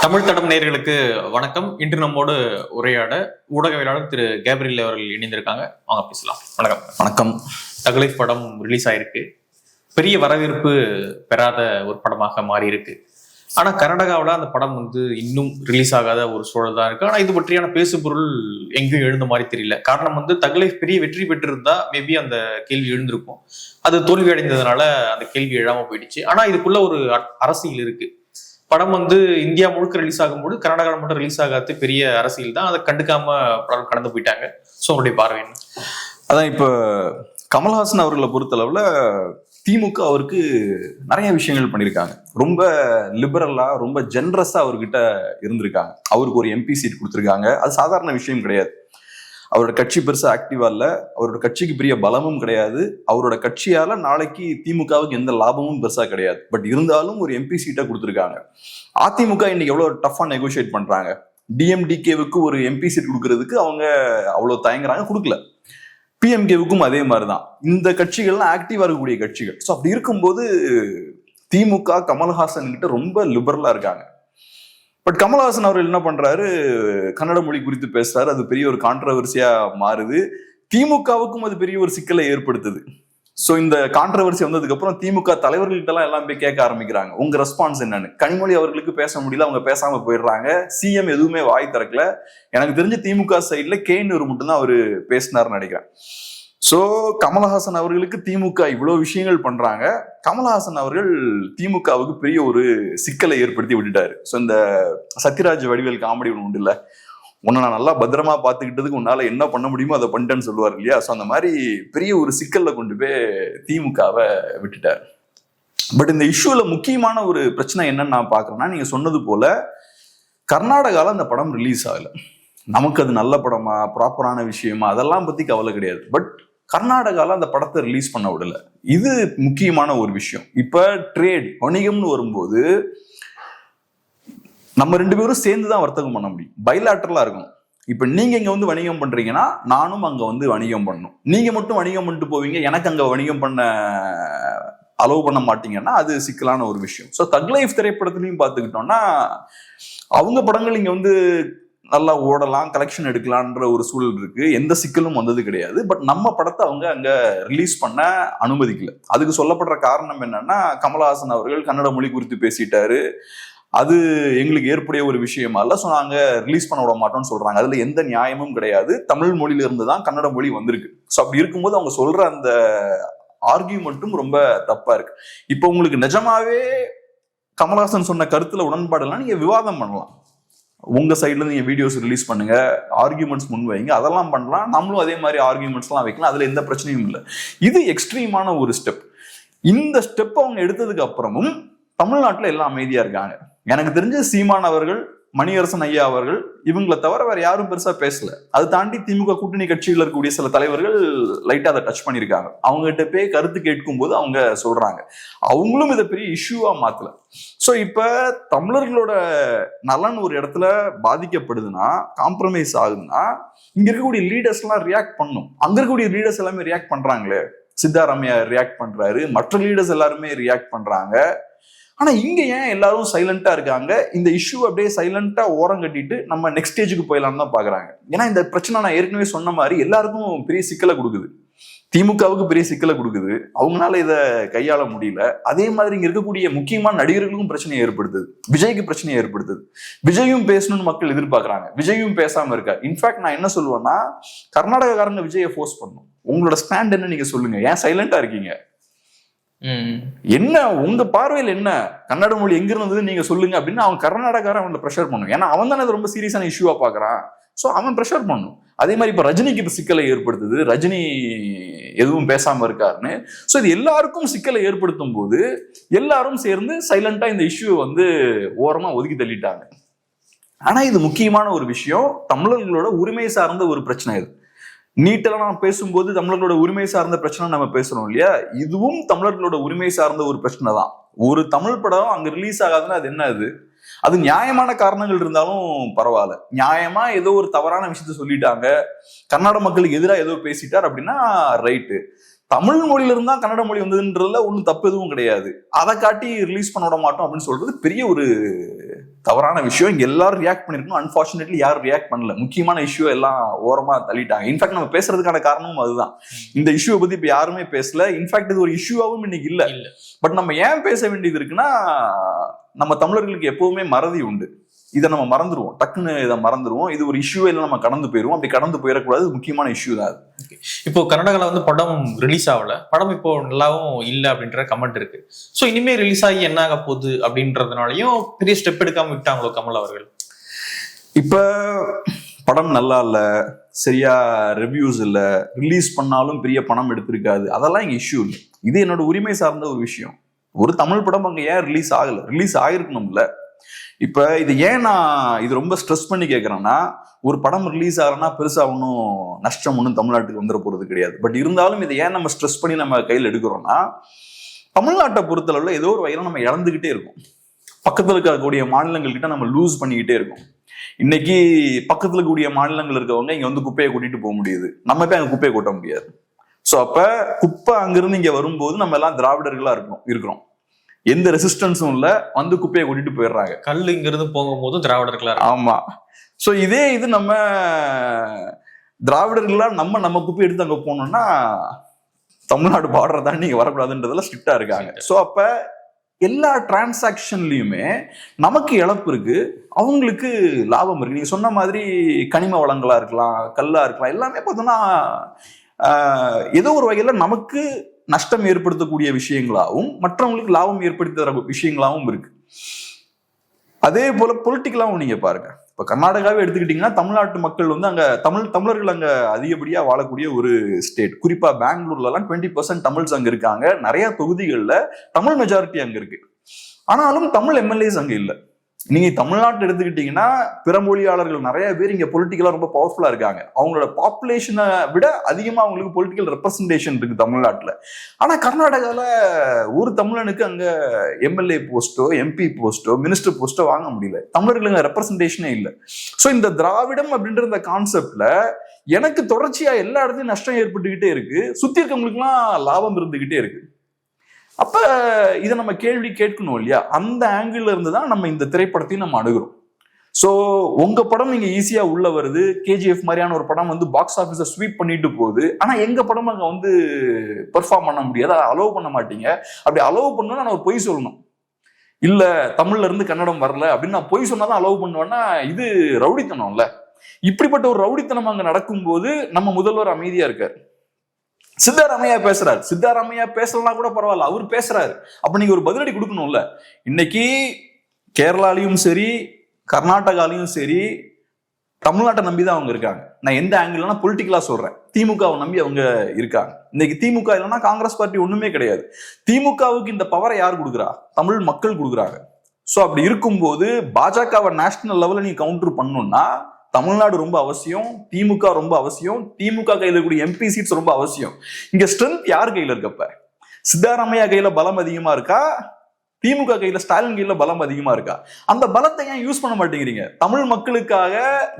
தமிழ் தடம் நேயர்களுக்கு வணக்கம். இன்று நம்மோடு உரையாட ஊடகவியலாளர் திரு கேப்ரியல் அவர்கள் இணைந்திருக்காங்க. வாங்க பேசலாம். வணக்கம். வணக்கம். தக்லைஃப் படம் ரிலீஸ் ஆயிருக்கு. பெரிய வரவேற்பு பெறாத ஒரு படமாக மாறி இருக்கு. ஆனா கர்நாடகாவில் அந்த படம் இன்னும் ரிலீஸ் ஆகாத ஒரு சூழல் தான் இருக்கு. ஆனா இது பற்றியான பேசுபொருள் எங்கேயும் எழுந்த மாதிரி தெரியல. காரணம் தக்லைஃப் பெரிய வெற்றி பெற்றிருந்தா மேபி அந்த கேள்வி எழுந்திருக்கும். அது தோல்வி அடைந்ததுனால அந்த கேள்வி எழாம போயிடுச்சு. ஆனா இதுக்குள்ள ஒரு அரசியல் இருக்கு. படம் இந்தியா முழுக்க ரிலீஸ் ஆகும்போது கர்நாடகாவில் மட்டும் ரிலீஸ் ஆகாது பெரிய அரசியல் தான். அதை கண்டுக்காம படம் கடந்து போயிட்டாங்க. ஸோ உங்களுடைய பார்வை என்ன? அதான் இப்ப கமல்ஹாசன் அவர்களை பொறுத்தளவுல திமுக அவருக்கு நிறைய விஷயங்கள் பண்ணியிருக்காங்க. ரொம்ப லிபரலா ரொம்ப ஜென்ரஸா அவர்கிட்ட இருந்திருக்காங்க. அவருக்கு ஒரு எம்பி சீட் கொடுத்துருக்காங்க. அது சாதாரண விஷயம் கிடையாது. அவரோட கட்சி பெருசா ஆக்டிவா இல்ல, அவரோட கட்சிக்கு பெரிய பலமும் கிடையாது, அவரோட கட்சியால நாளைக்கு திமுகவுக்கு எந்த லாபமும் பெருசா கிடையாது. பட் இருந்தாலும் ஒரு எம்பி சீட்டை கொடுத்துருக்காங்க. அதிமுக இன்னைக்கு எவ்வளவு டஃபா நெகோசியேட் பண்றாங்க. டிஎம்டிகேவுக்கு ஒரு எம்பி சீட் கொடுக்கறதுக்கு அவங்க அவ்வளவு தயங்குறாங்க, கொடுக்கல. பிஎம்கேவுக்கும் அதே மாதிரிதான். இந்த கட்சிகள்லாம் ஆக்டிவா இருக்கக்கூடிய கட்சிகள். ஸோ அப்படி இருக்கும்போது திமுக கமல்ஹாசன் கிட்ட ரொம்ப லிபரலா இருக்காங்க. பட் கமல்ஹாசன் அவர்கள் என்ன பண்றாரு, கன்னட மொழி குறித்து பேசுறாரு. அது பெரிய ஒரு கான்ட்ரவர்சியா மாறுது. திமுகவுக்கும் அது பெரிய ஒரு சிக்கலை ஏற்படுத்துது. ஸோ இந்த கான்ட்ரவர்சி வந்ததுக்கு அப்புறம் திமுக தலைவர்கள்ட்ட எல்லாம் போய் கேட்க ஆரம்பிக்கிறாங்க, உங்க ரெஸ்பான்ஸ் என்னன்னு. கனிமொழி அவர்களுக்கு பேச முடியல, அவங்க பேசாம போயிடுறாங்க. சிஎம் எதுவுமே வாய் திறக்கல. எனக்கு தெரிஞ்ச திமுக சைட்ல கேன்னு மட்டும்தான் அவரு பேசினாருன்னு நினைக்கிறேன். சோ கமல்ஹாசன் அவர்களுக்கு திமுக இவ்வளவு விஷயங்கள் பண்றாங்க. கமல்ஹாசன் அவர்கள் திமுகவுக்கு பெரிய ஒரு சிக்கலை ஏற்படுத்தி விட்டுட்டாரு. ஸோ இந்த சத்யராஜ் வடிவேல் காமெடி ஒன்று உண்டு இல்ல, உன்னை நான் நல்லா பத்திரமா பார்த்துக்கிட்டதுக்கு உன்னால என்ன பண்ண முடியுமோ அதை பண்ணிட்டேன்னு சொல்லுவார் இல்லையா. ஸோ அந்த மாதிரி பெரிய ஒரு சிக்கல்ல கொண்டு போய் திமுகவை விட்டுட்டார். பட் இந்த இஷ்யூல முக்கியமான ஒரு பிரச்சனை என்னன்னு நான் பாக்குறேன்னா, நீங்க சொன்னது போல கர்நாடகால அந்த படம் ரிலீஸ் ஆகல. நமக்கு அது நல்ல படமா ப்ராப்பரான விஷயமா அதெல்லாம் பத்தி கவலை கிடையாது. பட் கர்நாடகால அந்த படத்தை ரிலீஸ் பண்ண விடல. இது முக்கியமான ஒரு விஷயம். இப்ப ட்ரேட் வணிகம்னு வரும்போது நம்ம ரெண்டு பேரும் சேர்ந்துதான் வர்த்தகம் பண்ண முடியும். பைலாட்டரலா இருக்கணும். இப்ப நீங்க இங்க வணிகம் பண்றீங்கன்னா நானும் அங்க வணிகம் பண்ணணும். நீங்க மட்டும் வணிகம் பண்ணிட்டு போவீங்க, எனக்கு அங்க வணிகம் பண்ண அலோவ் பண்ண மாட்டீங்கன்னா அது சிக்கலான ஒரு விஷயம். ஸோ தக் லைஃப் திரைப்படத்துலையும் பார்த்துக்கிட்டோம்னா அவங்க படங்கள் இங்க நல்லா ஓடலாம், கலெக்ஷன் எடுக்கலான்ற ஒரு சூழல் இருக்கு. எந்த சிக்கலும் வந்தது கிடையாது. பட் நம்ம படத்தை அவங்க அங்க ரிலீஸ் பண்ண அனுமதிக்கல. அதுக்கு சொல்லப்படுற காரணம் என்னன்னா, கமல்ஹாசன் அவர்கள் கன்னட மொழி குறித்து பேசிட்டாரு, அது எங்களுக்கு ஏற்புடைய ஒரு விஷயமா இல்ல, ஸோ நாங்க ரிலீஸ் பண்ண விட மாட்டோம்னு சொல்றாங்க. அதுல எந்த நியாயமும் கிடையாது. தமிழ் மொழியில இருந்து தான் கன்னட மொழி வந்திருக்கு. ஸோ அப்படி இருக்கும்போது அவங்க சொல்ற அந்த ஆர்கியூமெண்ட்டும் ரொம்ப தப்பா இருக்கு. இப்போ உங்களுக்கு நிஜமாவே கமல்ஹாசன் சொன்ன கருத்துல உடன்பாடுலாம் நீங்க விவாதம் பண்ணலாம். உங்க சைட்ல இருந்து நீங்க வீடியோஸ் ரிலீஸ் பண்ணுங்க, ஆர்கியூமெண்ட்ஸ் முன் வைங்க, அதெல்லாம் பண்ணலாம். நம்மளும் அதே மாதிரி ஆர்கியூமெண்ட்ஸ் எல்லாம் வைக்கலாம். அதுல எந்த பிரச்சனையும் இல்லை. இது எக்ஸ்ட்ரீமான ஒரு ஸ்டெப். இந்த ஸ்டெப் அவங்க எடுத்ததுக்கு அப்புறமும் தமிழ்நாட்டுல எல்லாம் அமைதியா இருக்காங்க. எனக்கு தெரிஞ்ச சீமான் அவர்கள், மணியரசன் ஐயா அவர்கள், இவங்களை தவிர வேற யாரும் பெருசா பேசல. அதை தாண்டி திமுக கூட்டணி கட்சியில் இருக்கக்கூடிய சில தலைவர்கள் லைட்டா அதை டச் பண்ணியிருக்காங்க. அவங்க கிட்ட போய் கருத்து கேட்கும் போது அவங்க சொல்றாங்க. அவங்களும் இதை பெரிய இஷ்யூவா மாத்தல. சோ இப்ப தமிழர்களோட நலன் ஒரு இடத்துல பாதிக்கப்படுதுன்னா, காம்ப்ரமைஸ் ஆகுதுன்னா, இங்க இருக்கக்கூடிய லீடர்ஸ் எல்லாம் ரியாக்ட் பண்ணும். அங்க இருக்கக்கூடிய லீடர்ஸ் எல்லாமே ரியாக்ட் பண்றாங்களே. சித்தாராமையா ரியாக்ட் பண்றாரு, மற்ற லீடர்ஸ் எல்லாருமே ரியாக்ட் பண்றாங்க. ஆனா இங்க ஏன் எல்லாரும் சைலண்டா இருக்காங்க? இந்த இஷ்யூ அப்படியே சைலண்டா ஓரம் கட்டிட்டு நம்ம நெக்ஸ்ட் ஸ்டேஜுக்கு போயிடலாம்னு தான் பாக்குறாங்க. ஏன்னா இந்த பிரச்சனை நான் ஏற்கனவே சொன்ன மாதிரி எல்லாருக்கும் பெரிய சிக்கலை கொடுக்குது. திமுகவுக்கு பெரிய சிக்கலை கொடுக்குது. அவங்களால இதை கையாள முடியல. அதே மாதிரி இங்க இருக்கக்கூடிய முக்கியமான நடிகர்களுக்கும் பிரச்சனையை ஏற்படுத்துது. விஜய்க்கு பிரச்சனையை ஏற்படுத்துது. விஜயும் பேசணும்னு மக்கள் எதிர்பார்க்கறாங்க. விஜயும் பேசாம இருக்கா. இன்ஃபேக்ட் நான் என்ன சொல்லுவேன்னா, கர்நாடகாரங்க விஜயை ஃபோர்ஸ் பண்ணணும். உங்களோட ஸ்டாண்ட் என்ன நீங்க சொல்லுங்க, ஏன் சைலண்டா இருக்கீங்க? என்ன உங்க பார்வையில் என்ன, கன்னட மொழி எங்க இருந்தது நீங்க சொல்லுங்க அப்படின்னு அவன் கர்நாடகாரன் அவனை ப்ரெஷர் பண்ணும். ஏன்னா அவன் தானே ரொம்ப சீரியஸான இஷ்யூவா பாக்குறான். சோ அவன் ப்ரெஷர் பண்ணும். அதே மாதிரி இப்ப ரஜினிக்கு இப்ப சிக்கலை ஏற்படுத்துது, ரஜினி எதுவும் பேசாம இருக்காருன்னு. சோ இது எல்லாருக்கும் சிக்கலை ஏற்படுத்தும் போது எல்லாரும் சேர்ந்து சைலண்டா இந்த இஷ்யூவை ஓரமா ஒதுக்கி தள்ளிட்டாங்க. ஆனா இது முக்கியமான ஒரு விஷயம். தமிழர்களோட உரிமை சார்ந்த ஒரு பிரச்சனை. இது நீட்டெல்லாம் நம்ம பேசும்போது தமிழர்களோட உரிமை சார்ந்த பிரச்சனை நம்ம பேசுறோம் இல்லையா, இதுவும் தமிழர்களோட உரிமை சார்ந்த ஒரு பிரச்சனை தான். ஒரு தமிழ் படம் அங்க ரிலீஸ் ஆகாதுன்னா அது என்ன? அது நியாயமான காரணங்கள் இருந்தாலும் பரவாயில்ல. நியாயமா ஏதோ ஒரு தவறான விஷயத்த சொல்லிட்டாங்க, கர்நாடக மக்களுக்கு எதிராக ஏதோ பேசிட்டார் அப்படின்னா ரைட்டு. தமிழ் மொழியில இருந்தா கன்னட மொழி வந்ததுன்றதுல ஒன்றும் தப்பு எதுவும் கிடையாது. அதை காட்டி ரிலீஸ் பண்ண விட மாட்டோம் அப்படின்னு சொல்றது பெரிய ஒரு தவறான விஷயம். இங்க எல்லாரும் ரியாக்ட் பண்ணிருக்கணும். அன்பார்ச்சுனேட்லி யாரும் ரியாக்ட் பண்ணல. முக்கியமான இஷ்யூ எல்லாம் ஓரமா தள்ளிட்டாங்க. இன்ஃபேக்ட் நம்ம பேசுறதுக்கான காரணமும் அதுதான். இந்த இஷ்யூவை பத்தி இப்ப யாருமே பேசல. இன்ஃபேக்ட் இது ஒரு இஷ்யூவாகவும் இன்னைக்கு இல்ல. பட் நம்ம ஏன் பேச வேண்டியது இருக்குன்னா, நம்ம தமிழர்களுக்கு எப்பவுமே மறதி உண்டு. இதை நம்ம மறந்துடுவோம், டக்குன்னு இதை மறந்துடுவோம். இது ஒரு இஷ்யூவே இல்லை, நம்ம கடந்து போயிடுவோம். அப்படி கடந்து போயிடக்கூடாது. முக்கியமான இஷ்யூ தான் அது. இப்போ கர்நாடகாவில் வந்து படம் ரிலீஸ் ஆகல, படம் இப்போ நல்லாவும் இல்லை அப்படின்ற கமெண்ட் இருக்கு. ஸோ இனிமே ரிலீஸ் ஆகி என்ன ஆக போகுது அப்படின்றதுனாலையும் பெரிய ஸ்டெப் எடுக்காம விட்டாங்களோ கமல் அவர்கள். இப்ப படம் நல்லா இல்ல, சரியா ரிவ்யூஸ் இல்ல, ரிலீஸ் பண்ணாலும் பெரிய பணம் எடுத்திருக்காது, அதெல்லாம் இங்க இஷ்யூ இல்லை. இது என்னோட உரிமை சார்ந்த ஒரு விஷயம். ஒரு தமிழ் படம் அங்க ஏன் ரிலீஸ் ஆகல? ரிலீஸ் ஆகிருக்கணும்ல. இப்ப இது ஏன் நான் இது ரொம்ப ஸ்ட்ரெஸ் பண்ணி கேட்கறேன்னா, ஒரு படம் ரிலீஸ் ஆகலன்னா பெருசா ஒன்றும் நஷ்டம் ஒன்றும் தமிழ்நாட்டுக்கு வந்துட போறது கிடையாது. பட் இருந்தாலும் இதை ஏன் நம்ம ஸ்ட்ரெஸ் பண்ணி நம்ம கையில் எடுக்கிறோம்னா, தமிழ்நாட்டை பொறுத்தளவுல ஏதோ ஒரு வகையில நம்ம இழந்துகிட்டே இருக்கோம். பக்கத்துல இருக்கக்கூடிய மாநிலங்கள் கிட்ட நம்ம லூஸ் பண்ணிக்கிட்டே இருக்கோம். இன்னைக்கு பக்கத்துல கூடிய மாநிலங்கள் இருக்கவங்க இங்க வந்து குப்பையை கூட்டிட்டு போக முடியுது, நம்ம போய் அங்க குப்பையை கொட்ட முடியாது. ஸோ அப்ப குப்பை அங்கிருந்து இங்க வரும்போது நம்ம எல்லாம் திராவிடர்களா இருக்கிறோம். எந்த ரெசிஸ்டன்ஸும் இல்ல, வந்து குப்பையை கூட்டிட்டு போயிடுறாங்க. கல் இங்கிருந்து போகும்போதும் திராவிடர்களா. ஆமா. சோ இதே இது நம்ம திராவிடர்களா நம்ம குப்பை எடுத்து அங்க போனோம்னா தமிழ்நாடு பார்டரை தாண்டி நீங்க வரக்கூடாதுன்றதுல ஸ்ட்ரிக்டா இருக்காங்க. சோ அப்ப எல்லா டிரான்சாக்ஷன்லயுமே நமக்கு இழப்பு இருக்கு, அவங்களுக்கு லாபம் இருக்கு. நீங்க சொன்ன மாதிரி கனிம வளங்களா இருக்கலாம், கல்லா இருக்கலாம், எல்லாமே பார்த்தோம்னா ஏதோ ஒரு வகையில நமக்கு நஷ்டம் ஏற்படுத்தக்கூடிய விஷயங்களாகவும் மற்றவங்களுக்கு லாபம் ஏற்படுத்தி தர விஷயங்களாகவும் இருக்கு. அதே போல பொலிட்டிக்கலாவும் நீங்க பாருங்க. இப்ப கர்நாடகாவே எடுத்துக்கிட்டீங்கன்னா, தமிழ்நாட்டு மக்கள் வந்து அங்க தமிழர்கள் அங்க அதிகப்படியா வாழக்கூடிய ஒரு ஸ்டேட். குறிப்பா பெங்களூர்ல எல்லாம் 20% தமிழ்ஸ் அங்க இருக்காங்க. நிறைய தொகுதிகள்ல தமிழ் மெஜாரிட்டி அங்க இருக்கு. ஆனாலும் தமிழ் எம்எல்ஏஸ் அங்க இல்ல. நீங்க தமிழ்நாட்டை எடுத்துக்கிட்டீங்கன்னா, பிற மொழியாளர்கள் நிறைய பேர் இங்க பொலிட்டிக்கலா ரொம்ப பவர்ஃபுல்லா இருக்காங்க. அவங்களோட பாப்புலேஷனை விட அதிகமா அவங்களுக்கு பொலிட்டிக்கல் ரெப்ரசன்டேஷன் இருக்கு தமிழ்நாட்டுல. ஆனா கர்நாடகால ஒரு தமிழனுக்கு அங்க MLA posto, MP posto, minister posto வாங்க முடியல. தமிழர்களுக்கு ரெப்ரசன்டேஷனே இல்லை. ஸோ இந்த திராவிடம் அப்படின்ற இந்த கான்செப்ட்ல எனக்கு தொடர்ச்சியா எல்லா இடத்துலயும் நஷ்டம் ஏற்பட்டுக்கிட்டே இருக்கு, சுத்தி இருக்கவங்களுக்குலாம் லாபம் இருந்துகிட்டே இருக்கு. அப்ப இதை நம்ம கேள்வி கேட்கணும் இல்லையா? அந்த ஆங்கிள் இருந்து தான் நம்ம இந்த திரைப்படத்தையும் நம்ம அணுகிறோம். ஸோ உங்க படம் இங்க ஈஸியா உள்ள வருது, கேஜிஎஃப் மாதிரியான ஒரு படம் வந்து பாக்ஸ் ஆஃபீஸை ஸ்வீப் பண்ணிட்டு போகுது. ஆனா எங்க படம் அங்க வந்து பெர்ஃபார்ம் பண்ண முடியாது, அதை அலோவ் பண்ண மாட்டீங்க. அப்படி அலோவ் பண்ணா நான் ஒரு பொய் சொல்லணும், இல்ல தமிழ்ல இருந்து கன்னடம் வரல அப்படின்னு நான் பொய் சொன்னாதான் அலோவ் பண்ணுவேன்னா இது ரவுடித்தனம்ல. இப்படிப்பட்ட ஒரு ரவுடித்தனம் அங்க நடக்கும்போது நம்ம முதல்வர் அமைதியா இருக்காரு. சித்தாராமையா பேசுறாரு. சித்தாராமையா பேசலாம் கூட பரவாயில்ல, அவர் பேசுறாரு. அப்ப நீங்க ஒரு பதிலடி கொடுக்கணும்ல. இன்னைக்கு கேரளாலையும் சரி, கர்நாடகாலையும் சரி, தமிழ்நாட்டை நம்பிதான் அவங்க இருக்காங்க. நான் எந்த ஆங்கிள்னா பொலிட்டிக்கலா சொல்றேன். திமுகவை நம்பி அவங்க இருக்காங்க. இன்னைக்கு திமுக இல்லைன்னா காங்கிரஸ் பார்ட்டி ஒண்ணுமே கிடையாது. திமுகவுக்கு இந்த பவரை யார் கொடுக்குறா? தமிழ் மக்கள் கொடுக்குறாங்க. சோ அப்படி இருக்கும்போது பாஜகவை நேஷனல் லெவல்ல நீ கவுண்டர் பண்ணணும்னா தமிழ்நாடு ரொம்ப அவசியம், திமுக ரொம்ப அவசியம், திமுக கையில இருக்கக்கூடிய எம்பி சீட்ஸ் ரொம்ப அவசியம். இங்க ஸ்ட்ரென்த் யார் கையில இருக்கப்ப? சித்தாராமையா கையில பலம் அதிகமா இருக்கா? திமுக கையில ஸ்டாலின் கையில பலம் அதிகமா இருக்கா? அந்த பலத்தை ஏன் யூஸ் பண்ண மாட்டேங்கிறீங்க? தமிழ் மக்களுக்காக